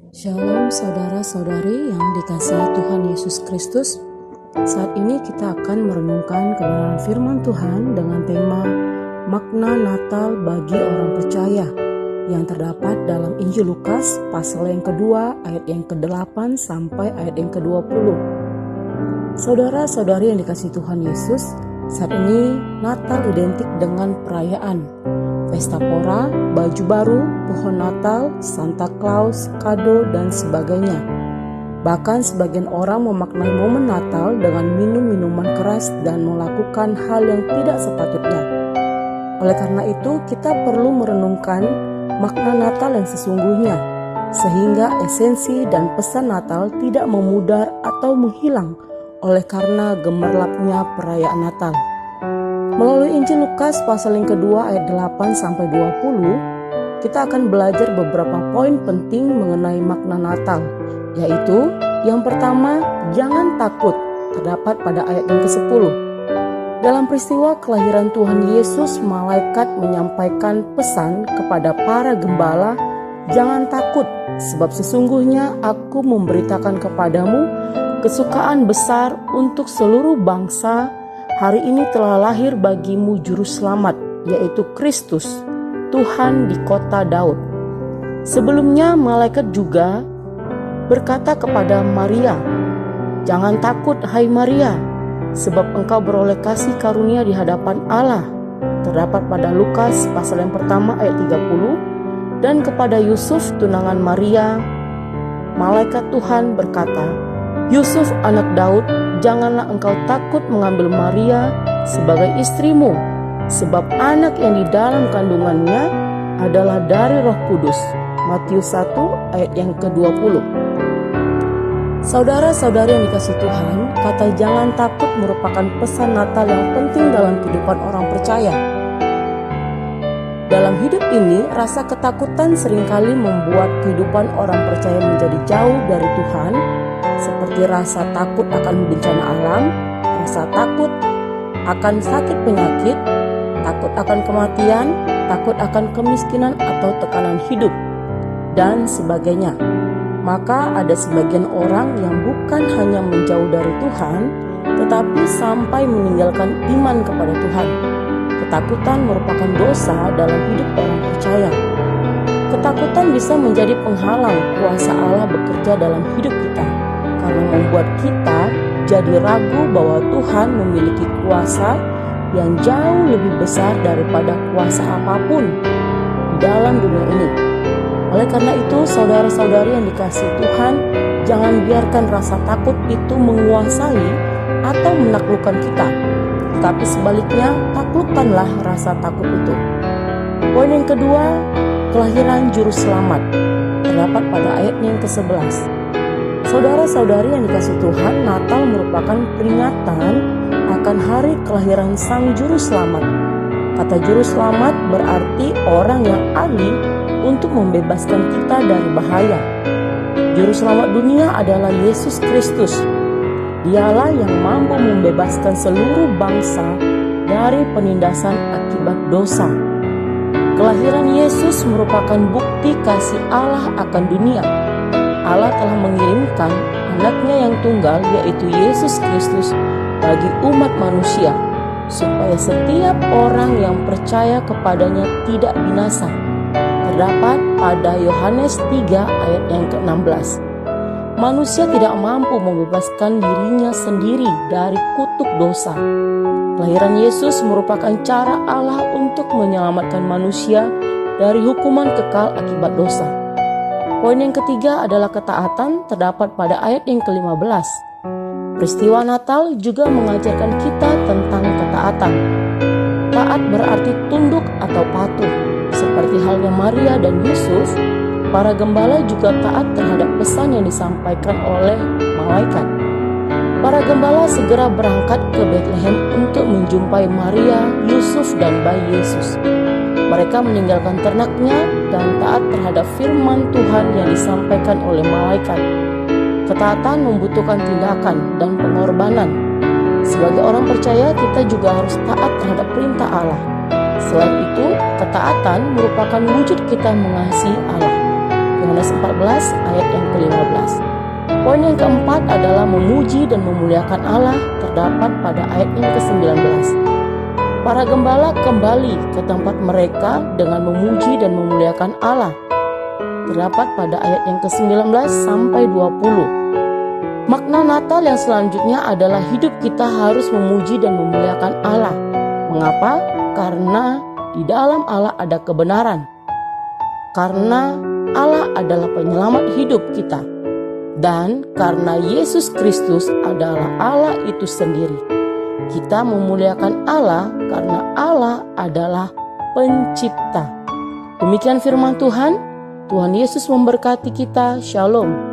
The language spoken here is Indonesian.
Shalom saudara-saudari yang dikasihi Tuhan Yesus Kristus. Saat ini kita akan merenungkan kebenaran firman Tuhan dengan tema makna Natal bagi orang percaya yang terdapat dalam Injil Lukas pasal yang kedua ayat yang ke-8 sampai ayat yang ke-20. Saudara-saudari yang dikasihi Tuhan Yesus, saat ini Natal identik dengan perayaan pesta pora, baju baru, pohon Natal, Santa Claus, kado, dan sebagainya. Bahkan sebagian orang memaknai momen Natal dengan minum minuman keras dan melakukan hal yang tidak sepatutnya. Oleh karena itu, kita perlu merenungkan makna Natal yang sesungguhnya, sehingga esensi dan pesan Natal tidak memudar atau menghilang oleh karena gemerlapnya perayaan Natal. Melalui Injil Lukas pasal yang kedua ayat 8 sampai 20, kita akan belajar beberapa poin penting mengenai makna Natal, yaitu yang pertama, jangan takut, terdapat pada ayat yang ke-10. Dalam peristiwa kelahiran Tuhan Yesus, malaikat menyampaikan pesan kepada para gembala, jangan takut, sebab sesungguhnya aku memberitakan kepadamu kesukaan besar untuk seluruh bangsa. Hari ini telah lahir bagimu juru selamat, yaitu Kristus, Tuhan di kota Daud. Sebelumnya malaikat juga berkata kepada Maria, jangan takut hai Maria, sebab engkau beroleh kasih karunia di hadapan Allah. Terdapat pada Lukas pasal yang pertama ayat 30. Dan kepada Yusuf tunangan Maria, malaikat Tuhan berkata, Yusuf anak Daud, janganlah engkau takut mengambil Maria sebagai istrimu, sebab anak yang di dalam kandungannya adalah dari Roh Kudus. Matius 1 ayat yang ke-20. Saudara-saudari yang dikasihi Tuhan, kata jangan takut merupakan pesan Natal yang penting dalam kehidupan orang percaya. Dalam hidup ini, rasa ketakutan seringkali membuat kehidupan orang percaya menjadi jauh dari Tuhan, seperti rasa takut akan bencana alam, rasa takut akan sakit penyakit, takut akan kematian, takut akan kemiskinan atau tekanan hidup, dan sebagainya. Maka ada sebagian orang yang bukan hanya menjauh dari Tuhan, tetapi sampai meninggalkan iman kepada Tuhan. Ketakutan merupakan dosa dalam hidup orang percaya. Ketakutan bisa menjadi penghalang kuasa Allah bekerja dalam hidup kita, karena membuat kita jadi ragu bahwa Tuhan memiliki kuasa yang jauh lebih besar daripada kuasa apapun di dalam dunia ini. Oleh karena itu, saudara-saudari yang dikasihi Tuhan, jangan biarkan rasa takut itu menguasai atau menaklukkan kita, tetapi sebaliknya taklukkanlah rasa takut itu. Poin yang kedua, kelahiran juru selamat, terdapat pada ayat yang ke-11. Saudara-saudari yang dikasihi Tuhan, Natal merupakan peringatan akan hari kelahiran Sang Juru Selamat. Kata Juru Selamat berarti orang yang ahli untuk membebaskan kita dari bahaya. Juru Selamat dunia adalah Yesus Kristus. Dialah yang mampu membebaskan seluruh bangsa dari penindasan akibat dosa. Kelahiran Yesus merupakan bukti kasih Allah akan dunia. Allah telah mengirimkan anaknya yang tunggal, yaitu Yesus Kristus, bagi umat manusia, supaya setiap orang yang percaya kepadanya tidak binasa. Terdapat pada Yohanes 3 ayat yang ke-16. Manusia tidak mampu membebaskan dirinya sendiri dari kutuk dosa. Kelahiran Yesus merupakan cara Allah untuk menyelamatkan manusia dari hukuman kekal akibat dosa. Poin yang ketiga adalah ketaatan, terdapat pada ayat yang ke-15. Peristiwa Natal juga mengajarkan kita tentang ketaatan. Taat berarti tunduk atau patuh. Seperti halnya Maria dan Yusuf, para gembala juga taat terhadap pesan yang disampaikan oleh malaikat. Para gembala segera berangkat ke Betlehem untuk menjumpai Maria, Yusuf, dan bayi Yesus. Mereka meninggalkan ternaknya dan taat terhadap firman Tuhan yang disampaikan oleh malaikat. Ketaatan membutuhkan tindakan dan pengorbanan. Sebagai orang percaya, kita juga harus taat terhadap perintah Allah. Selain itu, ketaatan merupakan wujud kita mengasihi Allah. Yohanes 14 ayat yang ke-15. Poin yang keempat adalah memuji dan memuliakan Allah, terdapat pada ayat yang ke-19. Para gembala kembali ke tempat mereka dengan memuji dan memuliakan Allah, terdapat pada ayat yang ke-19 sampai 20. Makna Natal yang selanjutnya adalah hidup kita harus memuji dan memuliakan Allah. Mengapa? Karena di dalam Allah ada kebenaran. Karena Allah adalah penyelamat hidup kita. Dan karena Yesus Kristus adalah Allah itu sendiri. Kita memuliakan Allah karena Allah adalah pencipta. Demikian firman Tuhan. Tuhan Yesus memberkati kita. Shalom.